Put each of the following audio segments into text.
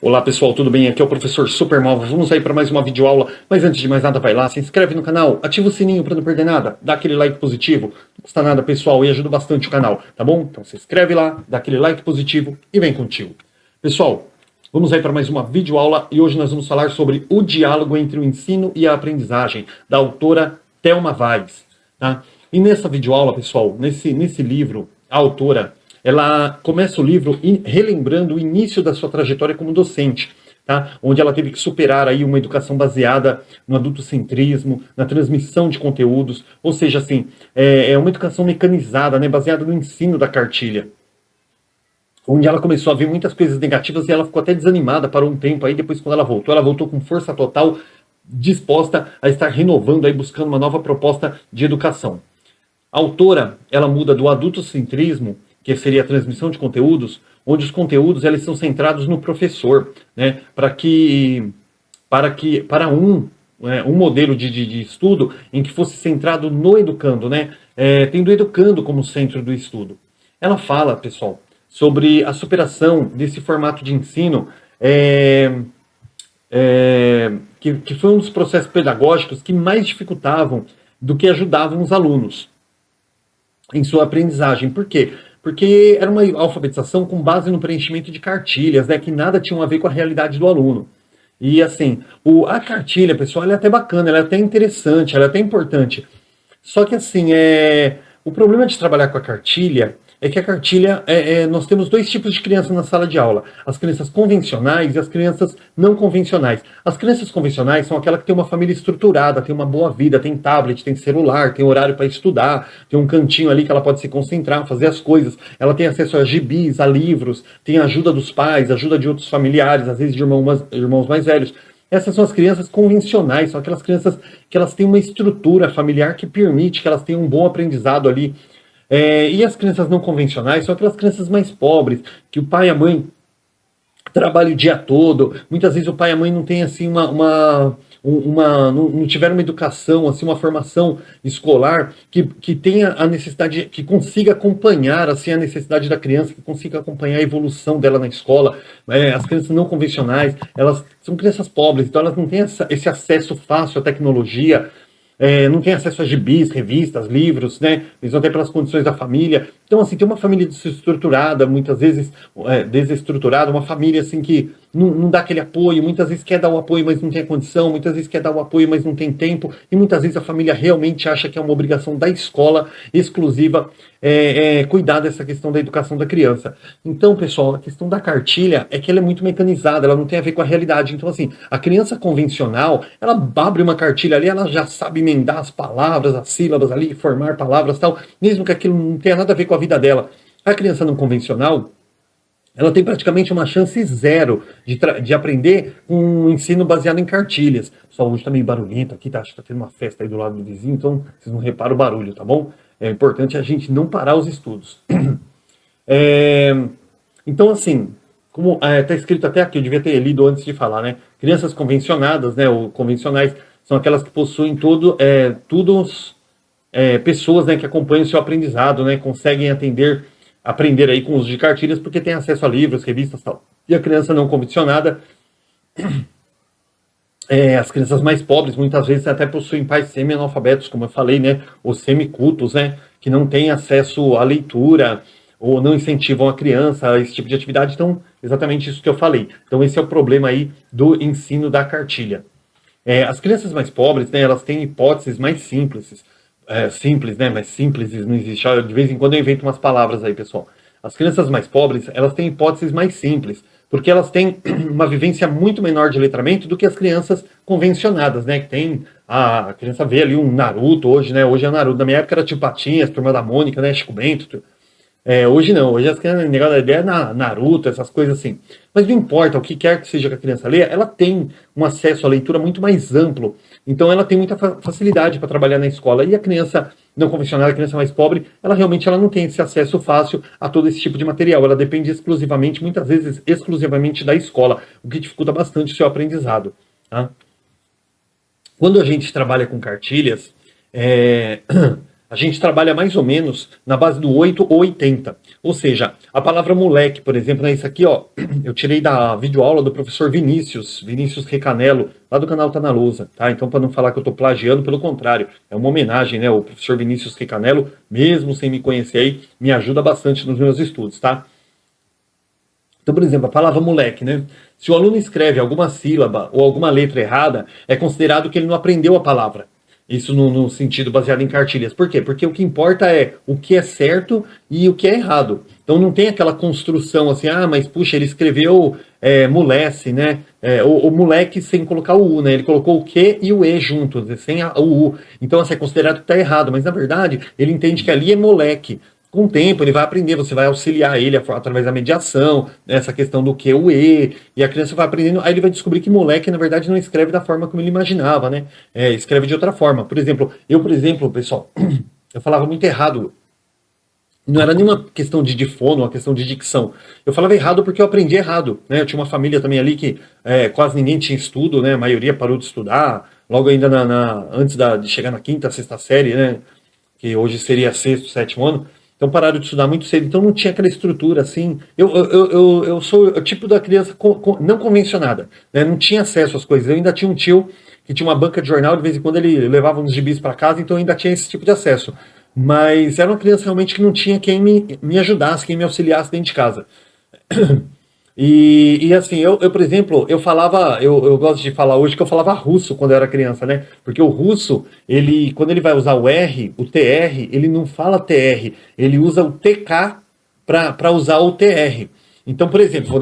Olá pessoal, tudo bem? Aqui é o professor Supermalva. Vamos aí para mais uma videoaula, mas antes de mais nada vai lá, se inscreve no canal, ativa o sininho para não perder nada, dá aquele like positivo, não custa nada pessoal e ajuda bastante o canal, tá bom? Então se inscreve lá, dá aquele like positivo e vem contigo. Pessoal, vamos aí para mais uma videoaula e hoje nós vamos falar sobre o diálogo entre o ensino e a aprendizagem, da autora Thelma Weiss, tá? E nessa videoaula, pessoal, nesse livro, a autora ela começa o livro relembrando o início da sua trajetória como docente, tá? Onde ela teve que superar aí uma educação baseada no adultocentrismo, na transmissão de conteúdos, ou seja, assim, é uma educação mecanizada, né, baseada no ensino da cartilha, onde ela começou a ver muitas coisas negativas e ela ficou até desanimada, parou um tempo aí, depois quando ela voltou com força total, disposta a estar renovando aí, buscando uma nova proposta de educação. A autora, ela muda do adultocentrismo, que seria a transmissão de conteúdos, onde os conteúdos eles são centrados no professor, né, para um modelo de estudo em que fosse centrado no educando, né, tendo o educando como centro do estudo. Ela fala, pessoal, sobre a superação desse formato de ensino, que foi um dos processos pedagógicos que mais dificultavam do que ajudavam os alunos em sua aprendizagem. Por quê? Porque era uma alfabetização com base no preenchimento de cartilhas, né, que nada tinha a ver com a realidade do aluno. E assim, a cartilha, pessoal, ela é até bacana, ela é até interessante, ela é até importante. Só que assim, o problema de trabalhar com a cartilha é que a cartilha, nós temos dois tipos de crianças na sala de aula. As crianças convencionais e as crianças não convencionais. As crianças convencionais são aquelas que têm uma família estruturada, tem uma boa vida, tem tablet, tem celular, tem horário para estudar, tem um cantinho ali que ela pode se concentrar, fazer as coisas. Ela tem acesso a gibis, a livros, tem a ajuda dos pais, ajuda de outros familiares, às vezes de irmãos mais velhos. Essas são as crianças convencionais, são aquelas crianças que elas têm uma estrutura familiar que permite que elas tenham um bom aprendizado ali. E as crianças não convencionais são aquelas crianças mais pobres, que o pai e a mãe trabalham o dia todo. Muitas vezes o pai e a mãe não têm assim não tiveram uma educação, assim, uma formação escolar que tenha a necessidade, que consiga acompanhar assim, a necessidade da criança, que consiga acompanhar a evolução dela na escola. As crianças não convencionais, elas são crianças pobres, então elas não têm esse acesso fácil à tecnologia. Não tem acesso a gibis, revistas, livros, né? Eles vão ter pelas condições da família. Então, assim, tem uma família desestruturada, muitas vezes desestruturada, uma família, assim, que não dá aquele apoio, muitas vezes quer dar o apoio, mas não tem a condição, muitas vezes quer dar o apoio, mas não tem tempo, e muitas vezes a família realmente acha que é uma obrigação da escola exclusiva cuidar dessa questão da educação da criança. Então, pessoal, a questão da cartilha é que ela é muito mecanizada, ela não tem a ver com a realidade. Então, assim, a criança convencional, ela abre uma cartilha ali, ela já sabe emendar as palavras, as sílabas ali, formar palavras e tal, mesmo que aquilo não tenha nada a ver com a vida dela. A criança não convencional, ela tem praticamente uma chance zero de aprender com um ensino baseado em cartilhas. Só hoje tá meio barulhento aqui, tá? Acho que tá tendo uma festa aí do lado do vizinho, então vocês não reparam o barulho, tá bom? É importante a gente não parar os estudos. Então, assim, como tá escrito até aqui, eu devia ter lido antes de falar, né? Crianças convencionadas, né, ou convencionais, são aquelas que possuem pessoas, né, que acompanham o seu aprendizado, né, conseguem aprender aí com o uso de cartilhas, porque tem acesso a livros, revistas e tal. E a criança não convencionada, as crianças mais pobres, muitas vezes até possuem pais semi-analfabetos, como eu falei, né, ou semi-cultos, né, que não têm acesso à leitura, ou não incentivam a criança a esse tipo de atividade. Então, exatamente isso que eu falei. Então, esse é o problema aí do ensino da cartilha. As crianças mais pobres, né, elas têm hipóteses mais simples, né, mas simples não existe. De vez em quando eu invento umas palavras aí, pessoal. As crianças mais pobres, elas têm hipóteses mais simples, porque elas têm uma vivência muito menor de letramento do que as crianças convencionadas, né, que tem, a criança vê ali um Naruto hoje, né, hoje é Naruto, na minha época era tipo Patinhas, Turma da Mônica, né, Chico Bento, hoje não, hoje as crianças, negócio da ideia é Naruto, essas coisas assim. Mas não importa, o que quer que seja que a criança leia, ela tem um acesso à leitura muito mais amplo. Então ela tem muita facilidade para trabalhar na escola. E a criança não convencional, a criança mais pobre, ela realmente não tem esse acesso fácil a todo esse tipo de material. Ela depende exclusivamente, muitas vezes exclusivamente da escola, o que dificulta bastante o seu aprendizado. Tá? Quando a gente trabalha com cartilhas, a gente trabalha mais ou menos na base do 8 ou 80. Ou seja, a palavra moleque, por exemplo, né, isso aqui, ó, eu tirei da videoaula do professor Vinícius Recanello, lá do canal Tá na Lousa, tá? Então, para não falar que eu tô plagiando, pelo contrário, é uma homenagem, né? O professor Vinícius Recanello, mesmo sem me conhecer aí, me ajuda bastante nos meus estudos, tá? Então, por exemplo, a palavra moleque, né? Se o aluno escreve alguma sílaba ou alguma letra errada, é considerado que ele não aprendeu a palavra. Isso no sentido baseado em cartilhas. Por quê? Porque o que importa é o que é certo e o que é errado. Então não tem aquela construção assim, ah, mas puxa, ele escreveu molece, né? O moleque sem colocar o U, né? Ele colocou o Q e o E juntos, sem o U. Então assim, é considerado que está errado, mas na verdade ele entende que ali é moleque. Com o tempo ele vai aprender, você vai auxiliar ele através da mediação, né, essa questão do que, o E, e a criança vai aprendendo, aí ele vai descobrir que moleque, na verdade, não escreve da forma como ele imaginava, né? Escreve de outra forma. Por exemplo, pessoal, eu falava muito errado. Não era nenhuma questão de fono, uma questão de dicção. Eu falava errado porque eu aprendi errado, né? Eu tinha uma família também ali que quase ninguém tinha estudo, né? A maioria parou de estudar, logo ainda antes de chegar na quinta, sexta série, né? Que hoje seria sexto, sétimo ano. Então pararam de estudar muito cedo, então não tinha aquela estrutura assim. Eu sou o tipo da criança não convencionada, né? Não tinha acesso às coisas. Eu ainda tinha um tio que tinha uma banca de jornal, de vez em quando ele levava uns gibis para casa, então eu ainda tinha esse tipo de acesso. Mas era uma criança realmente que não tinha quem me ajudasse, quem me auxiliasse dentro de casa. E assim, por exemplo, eu gosto de falar hoje que eu falava russo quando eu era criança, né? Porque o russo, quando ele vai usar o R, o TR, ele não fala TR, ele usa o TK para usar o TR. Então, por exemplo,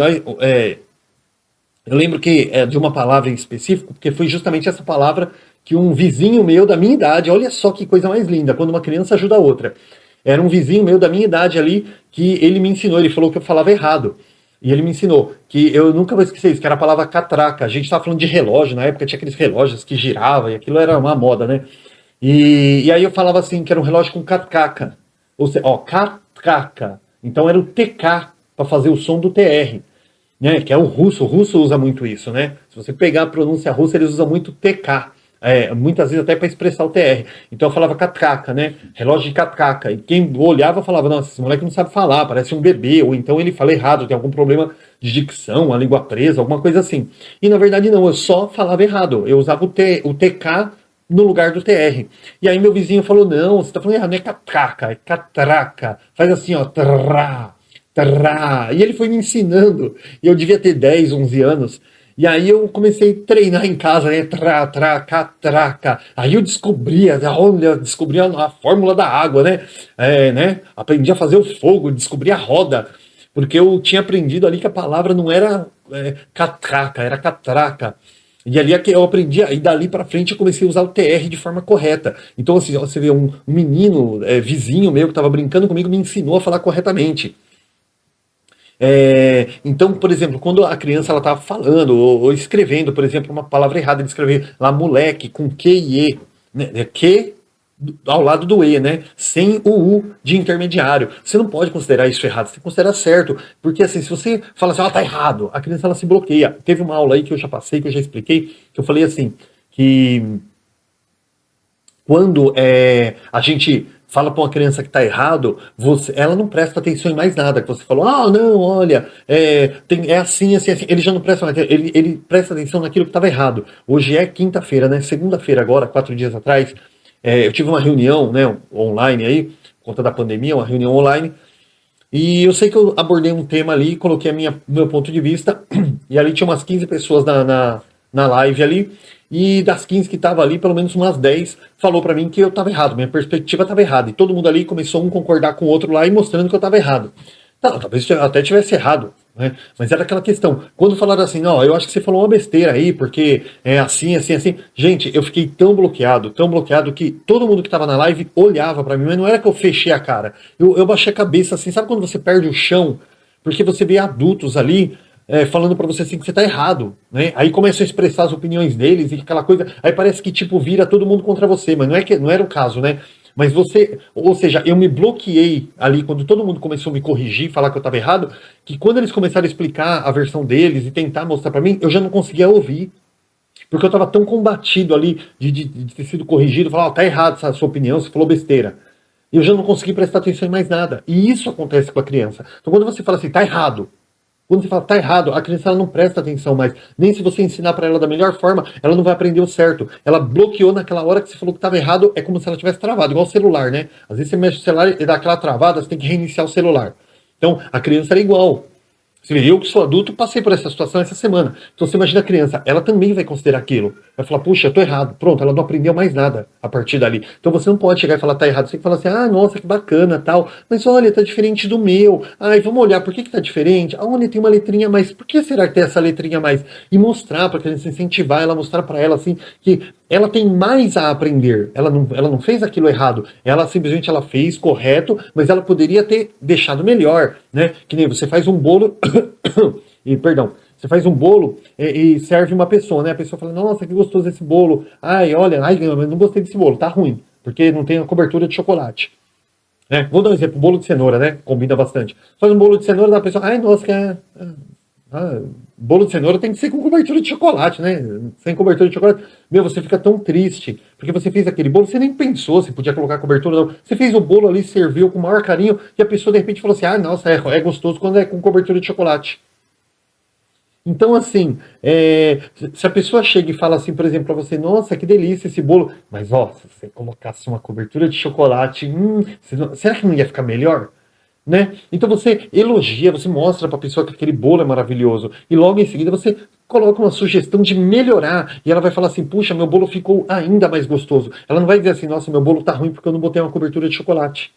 eu lembro que de uma palavra em específico, porque foi justamente essa palavra que um vizinho meu da minha idade, olha só que coisa mais linda, quando uma criança ajuda a outra. Era um vizinho meu da minha idade ali que ele me ensinou, ele falou que eu falava errado. E ele me ensinou, que eu nunca vou esquecer isso, que era a palavra catraca. A gente estava falando de relógio, na época tinha aqueles relógios que giravam, e aquilo era uma moda, né? E aí eu falava assim, que era um relógio com catraca. Ou seja, ó, catraca. Então era o TK para fazer o som do TR, né? Que é o russo usa muito isso, né? Se você pegar a pronúncia russa, eles usam muito TK. Muitas vezes até para expressar o TR. Então eu falava catraca, né? Relógio de catraca. E quem olhava falava, nossa, esse moleque não sabe falar, parece um bebê, ou então ele fala errado, tem algum problema de dicção, a língua presa, alguma coisa assim. E na verdade não, eu só falava errado. Eu usava o TK no lugar do TR. E aí meu vizinho falou, não, você tá falando errado, não é catraca, é catraca. Faz assim, ó, trá, trá. E ele foi me ensinando. E eu devia ter 10, 11 anos. E aí eu comecei a treinar em casa, né? Traca. Aí eu descobri a fórmula da água, né? Né? Aprendi a fazer o fogo, descobri a roda. Porque eu tinha aprendido ali que a palavra não era catraca, era catraca. E ali é que eu aprendi, e dali para frente eu comecei a usar o TR de forma correta. Então, assim, você vê um menino, vizinho meu, que estava brincando comigo, me ensinou a falar corretamente. Então, por exemplo, quando a criança ela estava falando ou escrevendo, por exemplo, uma palavra errada, ele escrever lá moleque com Q e E, né? Q ao lado do E, né? Sem o U de intermediário. Você não pode considerar isso errado, você tem que considerar certo. Porque assim, se você fala assim, tá errado, a criança ela se bloqueia. Teve uma aula aí que eu já passei, que eu já expliquei, que eu falei assim, que quando a gente fala para uma criança que está errado, ela não presta atenção em mais nada que você falou. Não, olha, é assim, assim, assim. Ele já não presta atenção, ele presta atenção naquilo que estava errado. Hoje é quinta-feira, né? Segunda-feira agora, 4 dias atrás, eu tive uma reunião, né, online aí, por conta da pandemia, uma reunião online, e eu sei que eu abordei um tema ali, coloquei meu ponto de vista, e ali tinha umas 15 pessoas na live ali, e das 15 que estavam ali, pelo menos umas 10 falou para mim que eu estava errado, minha perspectiva estava errada. E todo mundo ali começou a concordar com o outro lá e mostrando que eu estava errado. Tá, talvez eu até tivesse errado, né? Mas era aquela questão. Quando falaram assim, não, eu acho que você falou uma besteira aí, porque é assim, assim, assim. Gente, eu fiquei tão bloqueado que todo mundo que estava na live olhava para mim, mas não era que eu fechei a cara. Eu baixei a cabeça assim, sabe quando você perde o chão? Porque você vê adultos ali falando pra você assim que você tá errado, né? Aí começam a expressar as opiniões deles e aquela coisa, aí parece que tipo vira todo mundo contra você, mas não era o caso, né? Mas ou seja, eu me bloqueei ali quando todo mundo começou a me corrigir, falar que eu tava errado, que quando eles começaram a explicar a versão deles e tentar mostrar pra mim, eu já não conseguia ouvir. Porque eu tava tão combatido ali de ter sido corrigido, falar, tá errado essa sua opinião, você falou besteira. E eu já não consegui prestar atenção em mais nada. E isso acontece com a criança. Então quando você fala assim, tá errado, quando você fala, tá errado, a criança ela não presta atenção mais. Nem se você ensinar para ela da melhor forma, ela não vai aprender o certo. Ela bloqueou naquela hora que você falou que estava errado, é como se ela tivesse travado, igual o celular, né? Às vezes você mexe no celular e dá aquela travada, você tem que reiniciar o celular. Então, a criança era igual. Você vê, eu que sou adulto passei por essa situação essa semana. Então você imagina a criança, ela também vai considerar aquilo. Vai falar, puxa, eu tô errado. Pronto, ela não aprendeu mais nada a partir dali. Então você não pode chegar e falar, tá errado. Você tem que falar assim, ah, nossa, que bacana, tal. Mas olha, tá diferente do meu. Ai, vamos olhar, por que que tá diferente? Ah, olha, tem uma letrinha a mais. Por que será que tem essa letrinha a mais? E mostrar pra criança, incentivar ela, mostrar pra ela, assim, que ela tem mais a aprender. Ela não fez aquilo errado. Ela simplesmente ela fez correto, mas ela poderia ter deixado melhor, né? Que nem você faz um bolo... E, perdão, você faz um bolo e serve uma pessoa, né? A pessoa fala, nossa, que gostoso esse bolo. Ai, olha, ai, eu não gostei desse bolo, tá ruim, porque não tem a cobertura de chocolate. Né? Vou dar um exemplo, bolo de cenoura, né? Combina bastante. Faz um bolo de cenoura, da pessoa, ai, nossa, bolo de cenoura tem que ser com cobertura de chocolate, né? Sem cobertura de chocolate. Meu, você fica tão triste, porque você fez aquele bolo, você nem pensou se podia colocar cobertura, não. Você fez o bolo ali, serviu com o maior carinho, e a pessoa de repente falou assim, ah, nossa, é gostoso quando é com cobertura de chocolate. Então, assim, se a pessoa chega e fala assim, por exemplo, para você, nossa, que delícia esse bolo, mas ó, se você colocasse uma cobertura de chocolate, será que não ia ficar melhor? Né? Então você elogia, você mostra para a pessoa que aquele bolo é maravilhoso, e logo em seguida você coloca uma sugestão de melhorar, e ela vai falar assim, puxa, meu bolo ficou ainda mais gostoso. Ela não vai dizer assim, nossa, meu bolo tá ruim porque eu não botei uma cobertura de chocolate.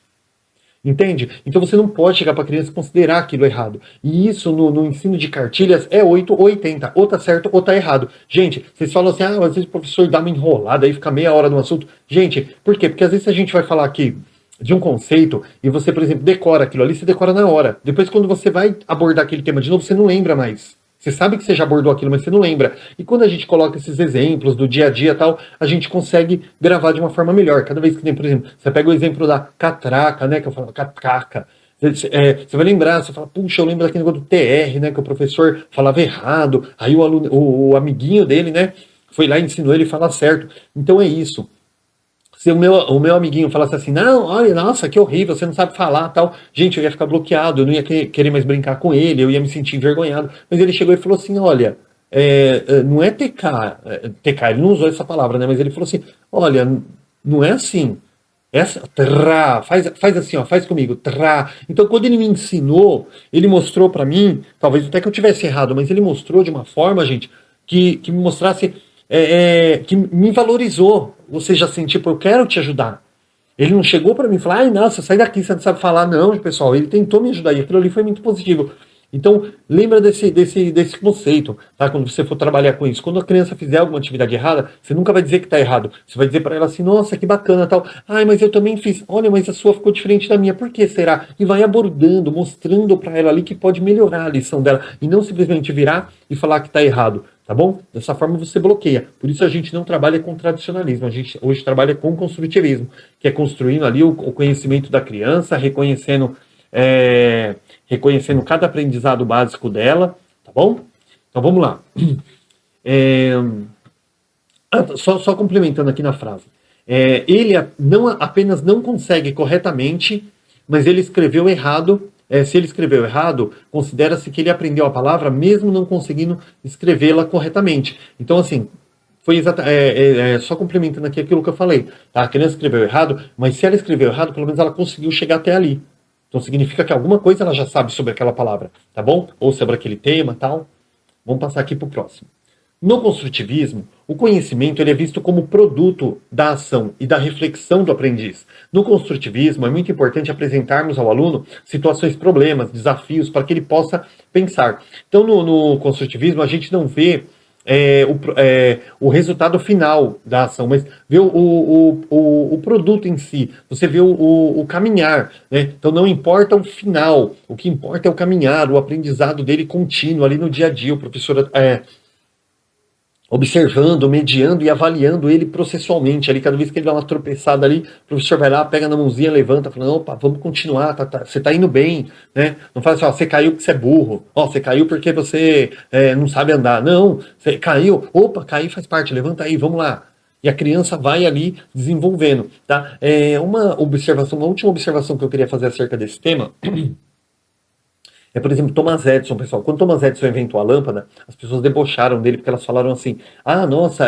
Entende? Então você não pode chegar para a criança e considerar aquilo errado. E isso no ensino de cartilhas é 8 ou 80. Ou tá certo ou tá errado. Gente, vocês falam assim, ah, às vezes o professor dá uma enrolada aí, fica meia hora no assunto. Gente, por quê? Porque às vezes a gente vai falar aqui de um conceito e você, por exemplo, decora aquilo ali, você decora na hora. Depois, quando você vai abordar aquele tema de novo, você não lembra mais. Você sabe que você já abordou aquilo, mas você não lembra. E quando a gente coloca esses exemplos do dia a dia e tal, a gente consegue gravar de uma forma melhor. Cada vez que tem, por exemplo, você pega o exemplo da catraca, né? Que eu falo, catraca. Você vai lembrar, você fala, puxa, eu lembro daquele negócio do TR, né? Que o professor falava errado. Aí o aluno, amiguinho dele, né? Foi lá e ensinou ele a falar certo. Então é isso. Se o meu amiguinho falasse assim, não, olha, nossa, que horrível, você não sabe falar, tal. Gente, eu ia ficar bloqueado, eu não ia querer mais brincar com ele, eu ia me sentir envergonhado. Mas ele chegou e falou assim, olha, não é TK, ele não usou essa palavra, né? Mas ele falou assim, olha, não é assim. Faz assim, ó, faz comigo, Então, quando ele me ensinou, ele mostrou pra mim, talvez até que eu tivesse errado, mas ele mostrou de uma forma, gente, que me mostrasse, que me valorizou. Ou seja, assim, tipo, eu quero te ajudar. Ele não chegou pra mim e falou, ai, nossa, sai daqui, você não sabe falar. Não, pessoal, ele tentou me ajudar e aquilo ali foi muito positivo. Então, lembra desse conceito, tá? Quando você for trabalhar com isso. Quando a criança fizer alguma atividade errada, você nunca vai dizer que está errado. Você vai dizer para ela assim, nossa, que bacana, tal. Ai, mas eu também fiz. Olha, mas a sua ficou diferente da minha. Por que será? E vai abordando, mostrando para ela ali que pode melhorar a lição dela. E não simplesmente virar e falar que está errado. Tá bom? Dessa forma você bloqueia. Por isso a gente não trabalha com tradicionalismo. A gente hoje trabalha com construtivismo, que é construindo ali o conhecimento da criança, reconhecendo cada aprendizado básico dela, tá bom? Então vamos lá. Só complementando aqui na frase. Ele não apenas não consegue corretamente, mas ele escreveu errado. Se ele escreveu errado, considera-se que ele aprendeu a palavra mesmo não conseguindo escrevê-la corretamente. Então, assim, foi só complementando aqui aquilo que eu falei. Tá? A criança escreveu errado, mas se ela escreveu errado, pelo menos ela conseguiu chegar até ali. Então significa que alguma coisa ela já sabe sobre aquela palavra, tá bom? Ou sobre aquele tema, tal. Vamos passar aqui para o próximo. No construtivismo, o conhecimento ele é visto como produto da ação e da reflexão do aprendiz. No construtivismo, é muito importante apresentarmos ao aluno situações, problemas, desafios, para que ele possa pensar. Então, no construtivismo, a gente não vê o resultado final da ação, mas vê o produto em si, você vê o caminhar, né? Então não importa o final, o que importa é o caminhar, o aprendizado dele contínuo ali no dia a dia, o professor observando, mediando e avaliando ele processualmente. Ali, cada vez que ele dá uma tropeçada ali, o professor vai lá, pega na mãozinha, levanta, falando, opa, vamos continuar, você tá indo bem, né? Não fala assim, ó, você caiu porque você é burro, ó, você caiu porque você não sabe andar. Não, você caiu, opa, cair faz parte, levanta aí, vamos lá. E a criança vai ali desenvolvendo, tá? Uma última observação que eu queria fazer acerca desse tema é, por exemplo, Thomas Edison, pessoal. Quando Thomas Edison inventou a lâmpada, as pessoas debocharam dele porque elas falaram assim: ah, nossa,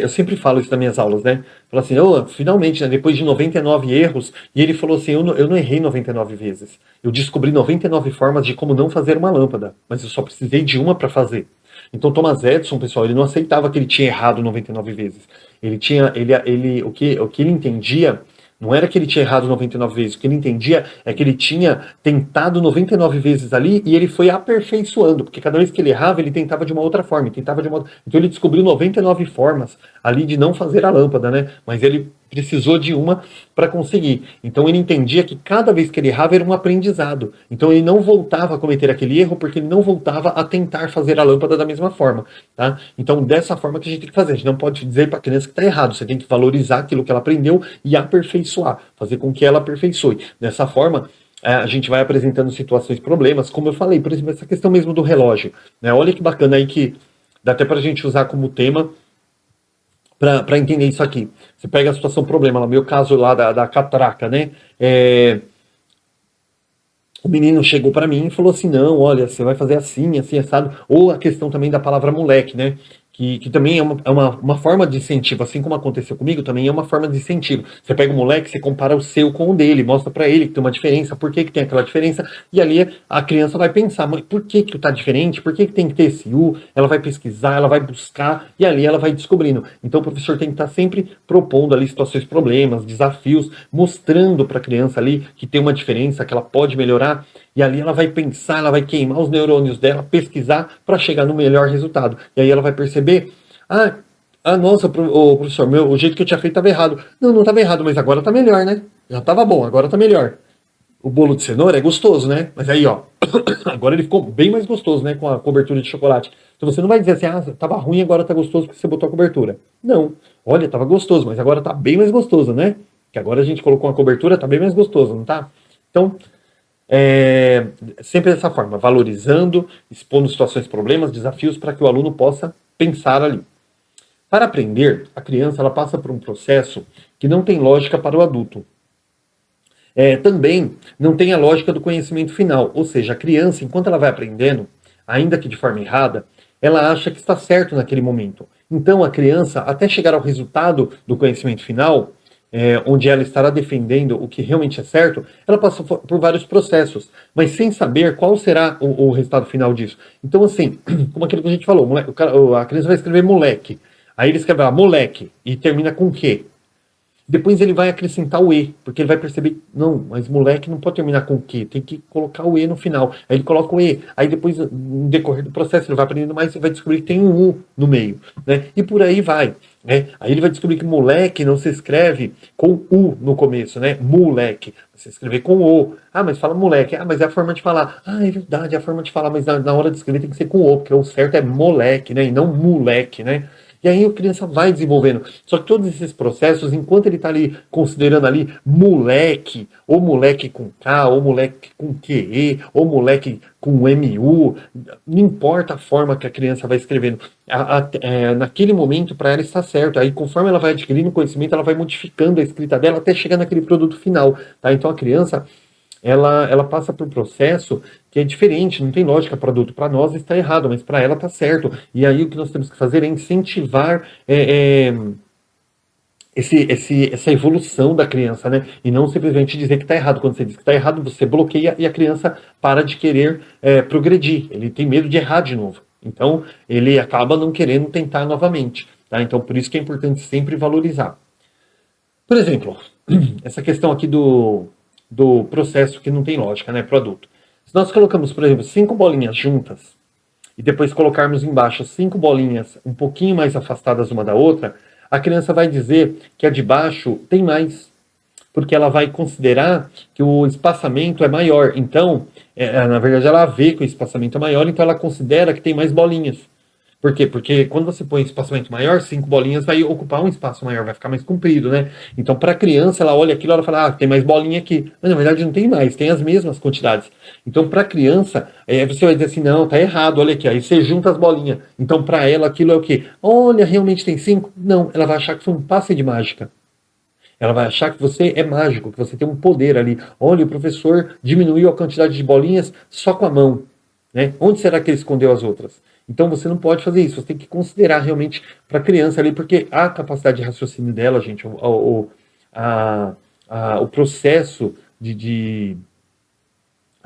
eu sempre falo isso nas minhas aulas, né? Falo assim, oh, finalmente, né, depois de 99 erros, e ele falou assim, eu não errei 99 vezes. Eu descobri 99 formas de como não fazer uma lâmpada, mas eu só precisei de uma para fazer. Então Thomas Edison, pessoal, ele não aceitava que ele tinha errado 99 vezes. O que ele entendia não era que ele tinha errado 99 vezes, o que ele entendia é que ele tinha tentado 99 vezes ali e ele foi aperfeiçoando, porque cada vez que ele errava, ele tentava de uma outra forma, Então ele descobriu 99 formas ali de não fazer a lâmpada, né? Mas ele precisou de uma para conseguir. Então ele entendia que cada vez que ele errava era um aprendizado. Então ele não voltava a cometer aquele erro porque ele não voltava a tentar fazer a lâmpada da mesma forma, tá? Então dessa forma que a gente tem que fazer. A gente não pode dizer para a criança que está errado. Você tem que valorizar aquilo que ela aprendeu e aperfeiçoar, fazer com que ela aperfeiçoe. Dessa forma, a gente vai apresentando situações, problemas, como eu falei, por exemplo, essa questão mesmo do relógio, né? Olha que bacana aí que dá até para a gente usar como tema para entender isso aqui. Você pega a situação problema, lá, meu caso lá da catraca, né? O menino chegou para mim e falou assim, não, olha, você vai fazer assim, assim, assado. Ou a questão também da palavra moleque, né? Que também é uma forma de incentivo, assim como aconteceu comigo, também é uma forma de incentivo. Você pega o moleque, você compara o seu com o dele, mostra para ele que tem uma diferença, por que tem aquela diferença, e ali a criança vai pensar, mas por que tá diferente, por que tem que ter esse U, ela vai pesquisar, ela vai buscar, e ali ela vai descobrindo. Então o professor tem que estar sempre propondo ali situações, problemas, desafios, mostrando para a criança ali que tem uma diferença, que ela pode melhorar, e ali ela vai pensar, ela vai queimar os neurônios dela, pesquisar para chegar no melhor resultado. E aí ela vai perceber, nossa, professor, o jeito que eu tinha feito estava errado. Não estava errado, mas agora está melhor, né? Já estava bom, agora está melhor. O bolo de cenoura é gostoso, né? Mas aí, ó, agora ele ficou bem mais gostoso, né? Com a cobertura de chocolate. Então você não vai dizer assim, tava ruim, agora tá gostoso porque você botou a cobertura. Não. Olha, tava gostoso, mas agora tá bem mais gostoso, né? Que agora a gente colocou uma cobertura, tá bem mais gostoso, não tá? Então, sempre dessa forma, valorizando, expondo situações, problemas, desafios para que o aluno possa pensar ali. Para aprender, a criança ela passa por um processo que não tem lógica para o adulto. Também não tem a lógica do conhecimento final, ou seja, a criança, enquanto ela vai aprendendo, ainda que de forma errada, ela acha que está certo naquele momento. Então a criança, até chegar ao resultado do conhecimento final, onde ela estará defendendo o que realmente é certo, ela passa por vários processos, mas sem saber qual será o resultado final disso. Então, assim, como aquilo que a gente falou, a criança vai escrever moleque, aí ele escreve lá, moleque, e termina com o quê? Depois ele vai acrescentar o E, porque ele vai perceber, não, mas moleque não pode terminar com o quê? Tem que colocar o E no final. Aí ele coloca o E, aí depois, no decorrer do processo, ele vai aprendendo mais e vai descobrir que tem um U no meio, né? E por aí vai, né? Aí ele vai descobrir que moleque não se escreve com U no começo, né? Moleque. Você escrever com O. Mas fala moleque. Mas é a forma de falar. É verdade, é a forma de falar, mas na hora de escrever tem que ser com O, porque o certo é moleque, né? E não moleque, né? E aí a criança vai desenvolvendo. Só que todos esses processos, enquanto ele está ali considerando ali moleque, ou moleque com K, ou moleque com QE, ou moleque com MU, não importa a forma que a criança vai escrevendo. Naquele momento, para ela está certo. Aí, conforme ela vai adquirindo conhecimento, ela vai modificando a escrita dela até chegar naquele produto final. Tá? Então a criança ela passa por um processo que é diferente, não tem lógica para adulto. Para nós está errado, mas para ela está certo. E aí o que nós temos que fazer é incentivar essa evolução da criança, né? E não simplesmente dizer que está errado. Quando você diz que está errado, você bloqueia e a criança para de querer progredir. Ele tem medo de errar de novo. Então, ele acaba não querendo tentar novamente. Tá? Então, por isso que é importante sempre valorizar. Por exemplo, essa questão aqui do processo que não tem lógica, né, para o adulto. Se nós colocamos, por exemplo, 5 bolinhas juntas e depois colocarmos embaixo 5 bolinhas um pouquinho mais afastadas uma da outra, a criança vai dizer que a de baixo tem mais, porque ela vai considerar que o espaçamento é maior. Então, na verdade, ela vê que o espaçamento é maior, então ela considera que tem mais bolinhas. Por quê? Porque quando você põe espaçamento maior, 5 bolinhas vai ocupar um espaço maior, vai ficar mais comprido, né? Então, para a criança, ela olha aquilo, ela fala, tem mais bolinha aqui. Mas na verdade não tem mais, tem as mesmas quantidades. Então, para a criança, você vai dizer assim, não, tá errado, olha aqui, aí você junta as bolinhas. Então, para ela, aquilo é o quê? Olha, realmente tem 5? Não, ela vai achar que foi um passe de mágica. Ela vai achar que você é mágico, que você tem um poder ali. Olha, o professor diminuiu a quantidade de bolinhas só com a mão. Né? Onde será que ele escondeu as outras? Então você não pode fazer isso. Você tem que considerar realmente para a criança ali, porque a capacidade de raciocínio dela, gente, o processo de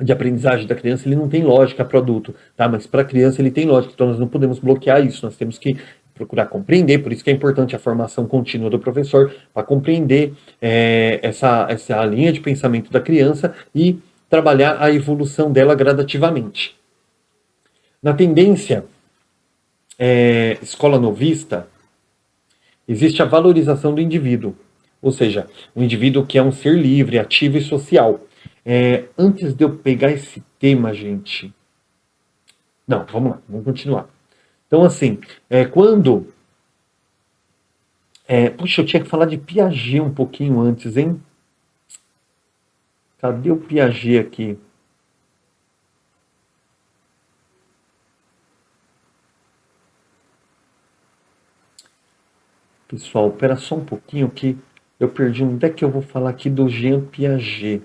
aprendizagem da criança, ele não tem lógica para o adulto, tá? Mas para a criança ele tem lógica, então nós não podemos bloquear isso, nós temos que procurar compreender, por isso que é importante a formação contínua do professor, para compreender essa linha de pensamento da criança e trabalhar a evolução dela gradativamente. Na tendência escola novista, existe a valorização do indivíduo, ou seja, o indivíduo que é um ser livre, ativo e social. Antes de eu pegar esse tema, gente... Não, vamos lá, vamos continuar. Então, assim, quando... puxa, eu tinha que falar de Piaget um pouquinho antes, hein? Cadê o Piaget aqui? Pessoal, espera só um pouquinho que eu perdi onde é que eu vou falar aqui do Jean Piaget.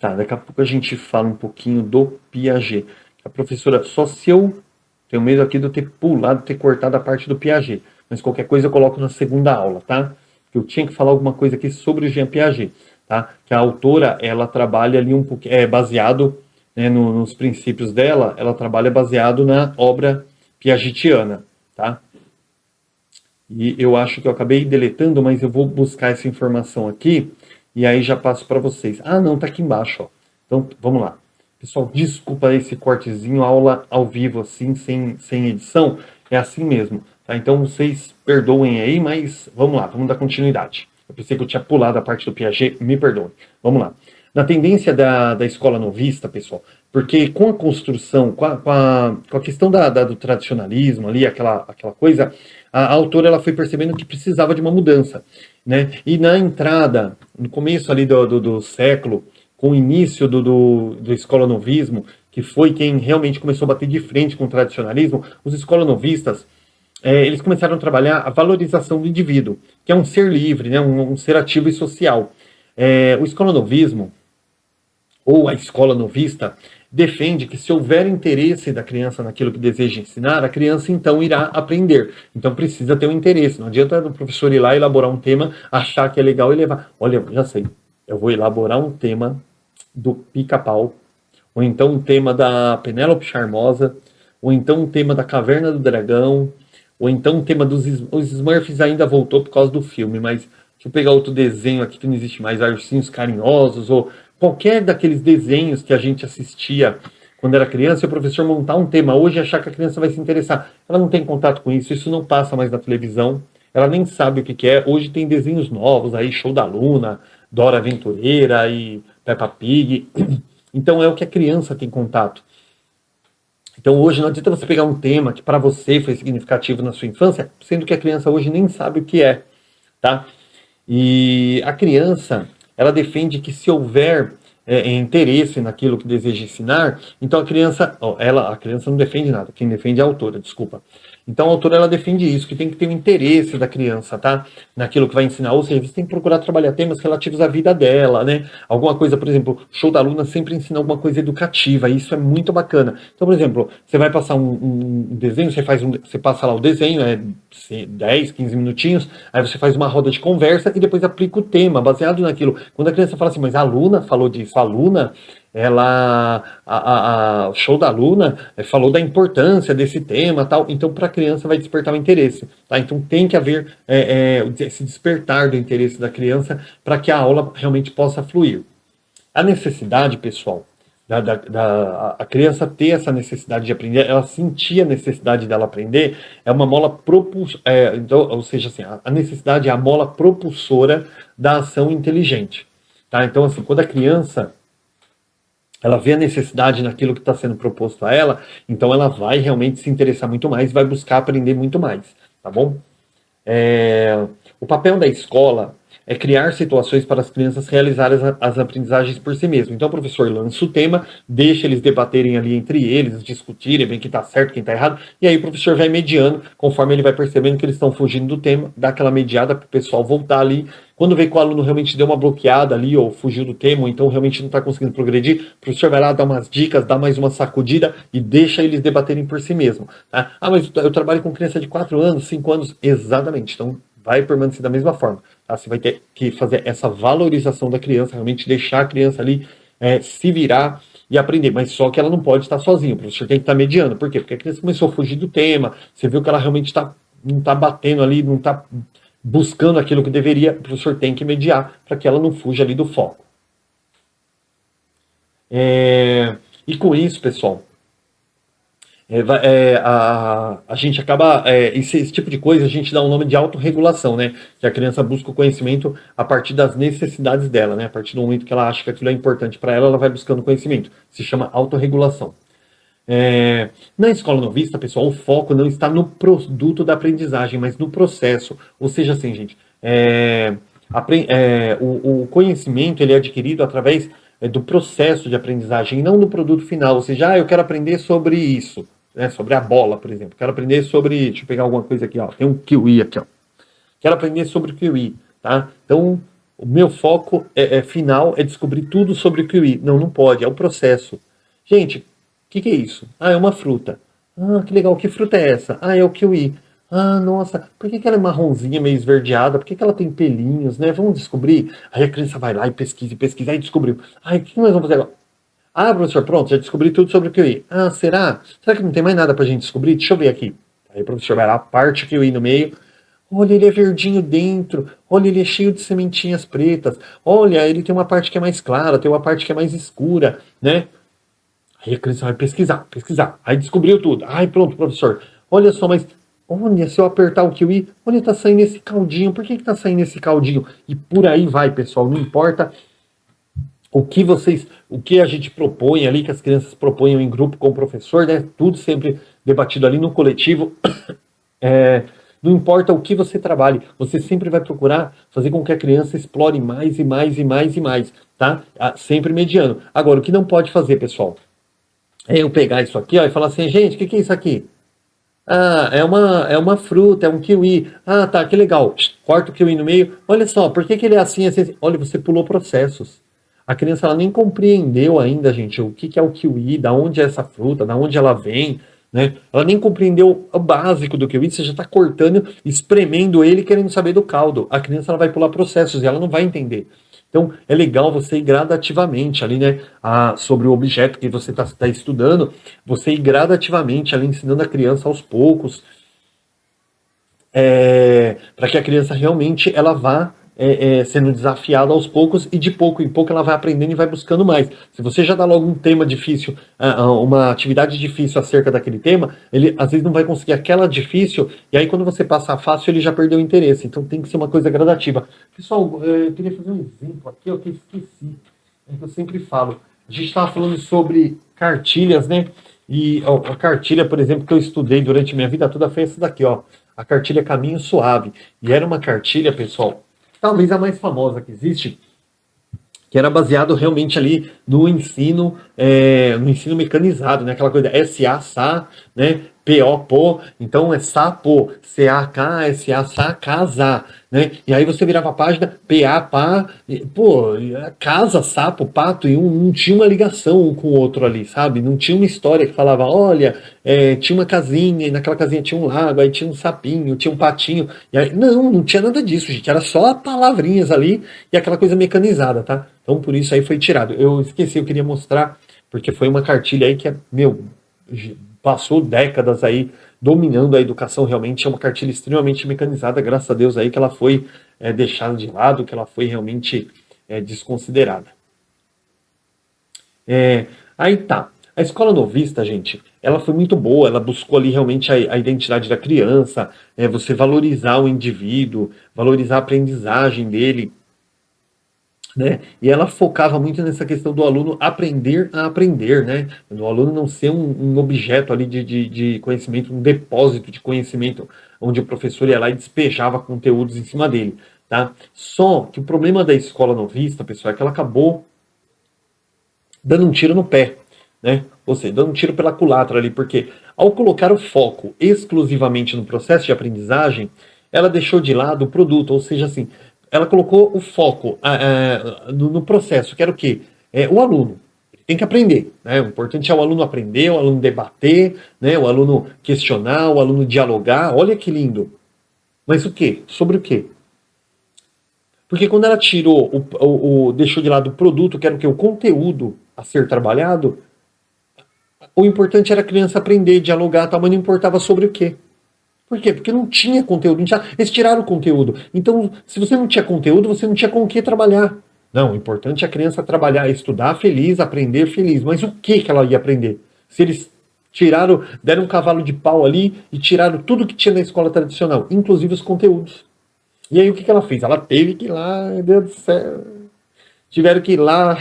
Tá, daqui a pouco a gente fala um pouquinho do Piaget. A professora, só se eu tenho medo aqui de eu ter pulado, ter cortado a parte do Piaget. Mas qualquer coisa eu coloco na segunda aula, tá? Eu tinha que falar alguma coisa aqui sobre o Jean Piaget, tá? Que a autora, ela trabalha ali um pouquinho, baseado, né, nos princípios dela, ela trabalha baseado na obra piagetiana, tá? E eu acho que eu acabei deletando, mas eu vou buscar essa informação aqui e aí já passo para vocês. Ah, não, tá aqui embaixo, ó. Então, vamos lá. Pessoal, desculpa esse cortezinho, aula ao vivo assim, sem edição, é assim mesmo, tá? Então vocês perdoem aí, mas vamos lá, vamos dar continuidade. Eu pensei que eu tinha pulado a parte do Piaget, me perdoem. Vamos lá. Na tendência da escola novista, pessoal, porque com a construção, com a questão do tradicionalismo ali, aquela coisa, a autora ela foi percebendo que precisava de uma mudança, né? E na entrada, no começo ali do século, com o início do escolanovismo, que foi quem realmente começou a bater de frente com o tradicionalismo, os escolanovistas, eles começaram a trabalhar a valorização do indivíduo, que é um ser livre, né? um ser ativo e social. O escolanovismo, ou a escola novista, defende que se houver interesse da criança naquilo que deseja ensinar, a criança então irá aprender. Então precisa ter um interesse. Não adianta o professor ir lá elaborar um tema, achar que é legal e levar. Olha, já sei, eu vou elaborar um tema do Pica-Pau, ou então um tema da Penélope Charmosa, ou então um tema da Caverna do Dragão, ou então um tema dos os Smurfs ainda voltou por causa do filme, mas deixa eu pegar outro desenho aqui que não existe mais, Ursinhos Carinhosos, ou qualquer daqueles desenhos que a gente assistia quando era criança, e o professor montar um tema hoje e achar que a criança vai se interessar. Ela não tem contato com isso não passa mais na televisão, ela nem sabe o que é. Hoje tem desenhos novos aí, Show da Luna, Dora Aventureira e Peppa Pig. Então é o que a criança tem contato. Então hoje não adianta você pegar um tema que para você foi significativo na sua infância, sendo que a criança hoje nem sabe o que é, tá? E a criança, ela defende que se houver interesse naquilo que deseja ensinar, então a criança não defende nada, quem defende é a autora, desculpa. Então a autora ela defende isso, que tem que ter o interesse da criança, tá? Naquilo que vai ensinar, ou seja, você tem que procurar trabalhar temas relativos à vida dela, né? Alguma coisa, por exemplo, Show da Luna sempre ensina alguma coisa educativa, e isso é muito bacana. Então, por exemplo, você vai passar um desenho, você passa lá o desenho, 10, 15 minutinhos, aí você faz uma roda de conversa e depois aplica o tema, baseado naquilo. Quando a criança fala assim, mas a Luna falou disso, a Luna, o Show da Luna falou da importância desse tema, tal. Então, para a criança vai despertar o interesse, tá? Então, tem que haver esse despertar do interesse da criança para que a aula realmente possa fluir. A necessidade, pessoal, A criança ter essa necessidade de aprender, ela sentir a necessidade dela aprender, é uma mola propulsora, então, ou seja, assim, a necessidade é a mola propulsora da ação inteligente. Tá? Então, assim, quando a criança ela vê a necessidade naquilo que está sendo proposto a ela, então ela vai realmente se interessar muito mais, vai buscar aprender muito mais, tá bom? O papel da escola é criar situações para as crianças realizarem as aprendizagens por si mesmas. Então o professor lança o tema, deixa eles debaterem ali entre eles, discutirem, ver quem está certo, quem está errado, e aí o professor vai mediando, conforme ele vai percebendo que eles estão fugindo do tema, dá aquela mediada para o pessoal voltar ali. Quando vê que o aluno realmente deu uma bloqueada ali, ou fugiu do tema, ou então realmente não está conseguindo progredir, o professor vai lá, dá umas dicas, dá mais uma sacudida e deixa eles debaterem por si mesmo. Tá? Ah, mas eu trabalho com criança de 4 anos, 5 anos, exatamente. Então, vai permanecer da mesma forma. Tá? Você vai ter que fazer essa valorização da criança, realmente deixar a criança ali se virar e aprender. Mas só que ela não pode estar sozinha. O professor tem que estar mediando. Por quê? Porque a criança começou a fugir do tema, você viu que ela realmente não está batendo ali, não está buscando aquilo que deveria, o professor tem que mediar para que ela não fuja ali do foco. E com isso, pessoal, a gente acaba, esse tipo de coisa a gente dá um nome de autorregulação, né? Que a criança busca o conhecimento a partir das necessidades dela, né? A partir do momento que ela acha que aquilo é importante para ela, ela vai buscando conhecimento. Se chama autorregulação. Na escola novista, pessoal, o foco não está no produto da aprendizagem, mas no processo. Ou seja, assim, gente, o conhecimento ele é adquirido através do processo de aprendizagem, e não do produto final. Ou seja, eu quero aprender sobre isso, né, sobre a bola, por exemplo. Quero aprender sobre, deixa eu pegar alguma coisa aqui, ó. Tem um kiwi aqui, ó. Quero aprender sobre o kiwi, tá? Então, o meu foco final é descobrir tudo sobre o kiwi. Não, não pode, é o processo. Gente, o que é isso? Ah, é uma fruta. Ah, que legal, que fruta é essa? Ah, é o kiwi. Ah, nossa, por que ela é marronzinha, meio esverdeada? Por que ela tem pelinhos, né? Vamos descobrir. Aí a criança vai lá e pesquisa, aí descobriu. Ai, o que nós vamos fazer agora? Ah, professor, pronto, já descobri tudo sobre o kiwi. Ah, será? Será que não tem mais nada pra gente descobrir? Deixa eu ver aqui. Aí o professor vai lá, parte o kiwi no meio. Olha, ele é verdinho dentro. Olha, ele é cheio de sementinhas pretas. Olha, ele tem uma parte que é mais clara, tem uma parte que é mais escura, né? Aí a criança vai pesquisar. Aí descobriu tudo. Ai, pronto, professor. Olha só, mas olha, se eu apertar o kiwi, olha, tá saindo esse caldinho. Por que tá saindo esse caldinho? E por aí vai, pessoal. Não importa o que a gente propõe ali, que as crianças proponham em grupo com o professor, né? Tudo sempre debatido ali no coletivo. Não importa o que você trabalhe, você sempre vai procurar fazer com que a criança explore mais e mais e mais e mais, tá? Sempre mediano. Agora, o que não pode fazer, pessoal, é eu pegar isso aqui, ó, e falar assim, gente, o que é isso aqui? Ah, é uma fruta, é um kiwi. Ah, tá, que legal. Corta o kiwi no meio. Olha só, por que ele é assim, assim, assim? Olha, você pulou processos. A criança ela nem compreendeu ainda, gente, o que é o kiwi, da onde é essa fruta, da onde ela vem, né? Ela nem compreendeu o básico do kiwi, você já está cortando, espremendo ele, querendo saber do caldo. A criança ela vai pular processos e ela não vai entender. Então, é legal você ir gradativamente ali, né, sobre o objeto que você está estudando, você ir gradativamente ali ensinando a criança aos poucos, para que a criança realmente ela vá sendo desafiada aos poucos e de pouco em pouco ela vai aprendendo e vai buscando mais. Se você já dá logo um tema difícil, uma atividade difícil acerca daquele tema, ele às vezes não vai conseguir aquela difícil e aí quando você passar fácil ele já perdeu o interesse. Então tem que ser uma coisa gradativa. Pessoal, eu queria fazer um exemplo aqui, que eu esqueci, que eu sempre falo. A gente estava falando sobre cartilhas, né? E ó, a cartilha, por exemplo, que eu estudei durante minha vida toda foi essa daqui, ó. A cartilha Caminho Suave. E era uma cartilha, pessoal, talvez a mais famosa que existe, que era baseado realmente ali no ensino mecanizado, né? Aquela coisa SA, SA, né? PO, PO, então é SAPO, CAK, SA, SA, CASA, né? E aí você virava a página, PA, PA, pô, casa, sapo, pato, e não tinha uma ligação um com o outro ali, sabe? Não tinha uma história que falava, olha, tinha uma casinha, e naquela casinha tinha um lago, aí tinha um sapinho, tinha um patinho, e aí, não tinha nada disso, gente, era só palavrinhas ali e aquela coisa mecanizada, tá? Então por isso aí foi tirado. Eu esqueci, eu queria mostrar, porque foi uma cartilha aí que passou décadas aí dominando a educação, realmente é uma cartilha extremamente mecanizada, graças a Deus aí que ela foi deixada de lado, que ela foi realmente desconsiderada. Aí tá. A escola novista, gente, ela foi muito boa, ela buscou ali realmente a identidade da criança, você valorizar o indivíduo, valorizar a aprendizagem dele, né? E ela focava muito nessa questão do aluno aprender a aprender, né? Do aluno não ser um objeto ali de conhecimento, um depósito de conhecimento, onde o professor ia lá e despejava conteúdos em cima dele, tá? Só que o problema da escola novista, pessoal, é que ela acabou dando um tiro no pé, né? Ou seja, dando um tiro pela culatra ali, porque ao colocar o foco exclusivamente no processo de aprendizagem, ela deixou de lado o produto, ou seja, assim, ela colocou o foco no processo, que era o quê? O aluno. Ele tem que aprender, né? O importante é o aluno aprender, o aluno debater, né? O aluno questionar, o aluno dialogar. Olha que lindo. Mas o quê? Sobre o quê? Porque quando ela tirou, deixou de lado o produto, que era o quê? O conteúdo a ser trabalhado, o importante era a criança aprender, dialogar, tal, mas não importava sobre o quê. Por quê? Porque não tinha conteúdo. Não tinha... Eles tiraram o conteúdo. Então, se você não tinha conteúdo, você não tinha com o que trabalhar. Não, o importante é a criança trabalhar, estudar feliz, aprender feliz. Mas o que ela ia aprender? Se eles tiraram, deram um cavalo de pau ali e tiraram tudo que tinha na escola tradicional, inclusive os conteúdos. E aí o que ela fez? Ela teve que ir lá, meu Deus do céu, tiveram que ir lá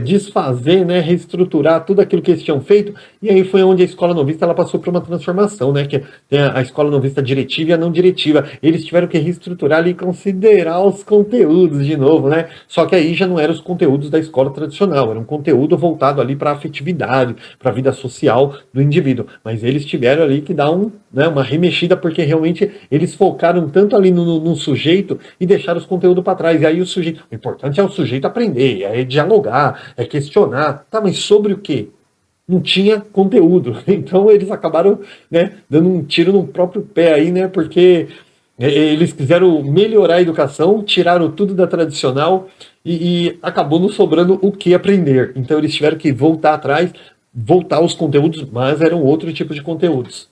desfazer, né, reestruturar tudo aquilo que eles tinham feito, e aí foi onde a escola novista ela passou por uma transformação, né, que tem a escola novista diretiva e a não diretiva. Eles tiveram que reestruturar ali e considerar os conteúdos de novo, né, só que aí já não eram os conteúdos da escola tradicional, era um conteúdo voltado ali para a afetividade, para a vida social do indivíduo, mas eles tiveram ali que dar uma remexida, porque realmente eles focaram tanto ali no sujeito e deixaram os conteúdos para trás, e aí o sujeito, o importante é o sujeito aprender, é dialogar, é questionar. Tá, mas sobre o quê? Não tinha conteúdo. Então eles acabaram, né, dando um tiro no próprio pé aí, né? Porque eles quiseram melhorar a educação, tiraram tudo da tradicional e acabou não sobrando o que aprender. Então eles tiveram que voltar atrás, voltar aos conteúdos, mas eram outro tipo de conteúdos.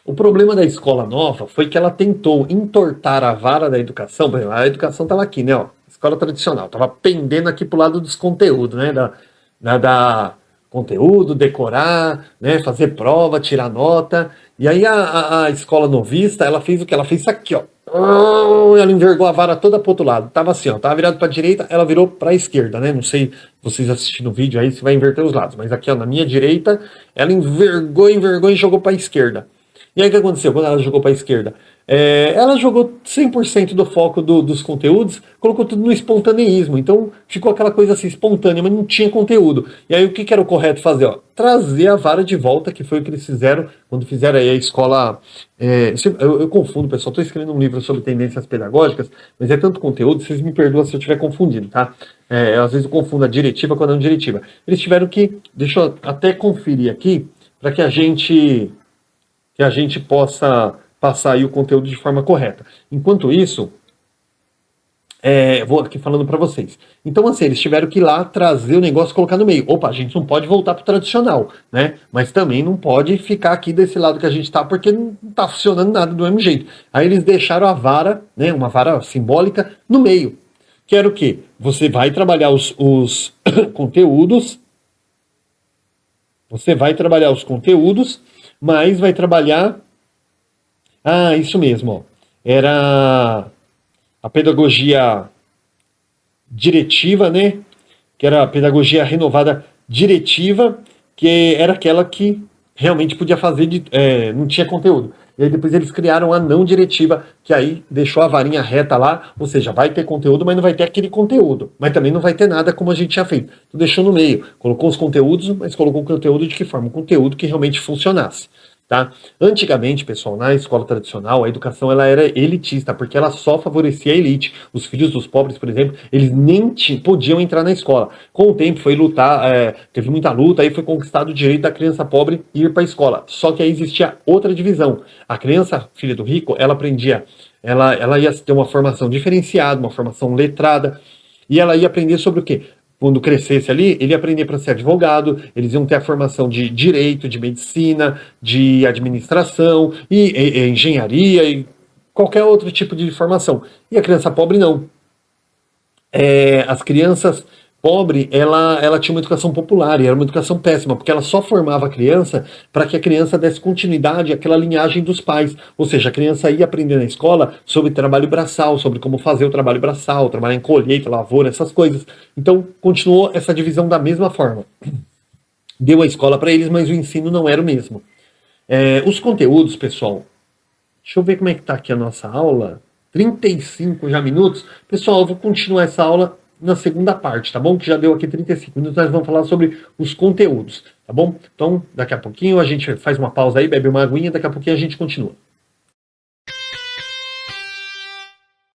O problema da escola nova foi que ela tentou entortar a vara da educação. Por exemplo, a educação estava aqui, né? Ó, escola tradicional, estava pendendo aqui para o lado dos conteúdos, né? Da conteúdo, decorar, né? Fazer prova, tirar nota. E aí a escola novista, ela fez o que? Ela fez isso aqui, ó. Ela envergou a vara toda para o outro lado. Tava assim, ó, tava virado para a direita, ela virou para a esquerda, né? Não sei vocês assistindo o vídeo aí se vai inverter os lados, mas aqui, ó, na minha direita, ela envergou e jogou para a esquerda. E aí o que aconteceu quando ela jogou para a esquerda? Ela jogou 100% do foco dos conteúdos, colocou tudo no espontaneísmo. Então ficou aquela coisa assim espontânea, mas não tinha conteúdo. E aí o que era o correto fazer? Ó, trazer a vara de volta, que foi o que eles fizeram quando fizeram aí a escola. Eu confundo, pessoal. Estou escrevendo um livro sobre tendências pedagógicas, mas é tanto conteúdo, vocês me perdoam se eu estiver confundindo, tá? Às vezes eu confundo a diretiva com a não diretiva. Eles tiveram que. Deixa eu até conferir aqui, para que a gente possa passar aí o conteúdo de forma correta. Enquanto isso, vou aqui falando para vocês. Então, assim, eles tiveram que ir lá trazer o negócio e colocar no meio. Opa, a gente não pode voltar para o tradicional, né? Mas também não pode ficar aqui desse lado que a gente está, porque não está funcionando nada do mesmo jeito. Aí eles deixaram a vara, né, uma vara simbólica, no meio. Que era o quê? Você vai trabalhar os conteúdos, mas vai trabalhar. Ah, isso mesmo, ó. Era a pedagogia diretiva, né? Que era a pedagogia renovada diretiva, que era aquela que realmente podia fazer, não tinha conteúdo. E aí depois eles criaram a não diretiva, que aí deixou a varinha reta lá, ou seja, vai ter conteúdo, mas não vai ter aquele conteúdo. Mas também não vai ter nada como a gente tinha feito. Então deixou no meio, colocou os conteúdos, mas colocou o conteúdo de que forma? Um conteúdo que realmente funcionasse. Tá? Antigamente, pessoal, na escola tradicional, a educação ela era elitista, porque ela só favorecia a elite. Os filhos dos pobres, por exemplo, eles nem podiam entrar na escola. Com o tempo foi lutar, teve muita luta, aí foi conquistado o direito da criança pobre ir para a escola. Só que aí existia outra divisão. A criança, filha do rico, ela aprendia, ela ia ter uma formação diferenciada, uma formação letrada, e ela ia aprender sobre o quê? Quando crescesse ali, ele ia aprender para ser advogado, eles iam ter a formação de direito, de medicina, de administração, e engenharia, e qualquer outro tipo de formação. E a criança pobre não. As crianças pobre, ela tinha uma educação popular, e era uma educação péssima, porque ela só formava a criança para que a criança desse continuidade àquela linhagem dos pais. Ou seja, a criança ia aprender na escola sobre trabalho braçal, sobre como fazer o trabalho braçal, trabalhar em colheita, lavoura, essas coisas. Então, continuou essa divisão da mesma forma. Deu a escola para eles, mas o ensino não era o mesmo. Os conteúdos, pessoal, deixa eu ver como é que está aqui a nossa aula. 35 já minutos. Pessoal, eu vou continuar essa aula na segunda parte, tá bom? Que já deu aqui 35 minutos, nós vamos falar sobre os conteúdos, tá bom? Então, daqui a pouquinho a gente faz uma pausa aí, bebe uma aguinha, daqui a pouquinho a gente continua.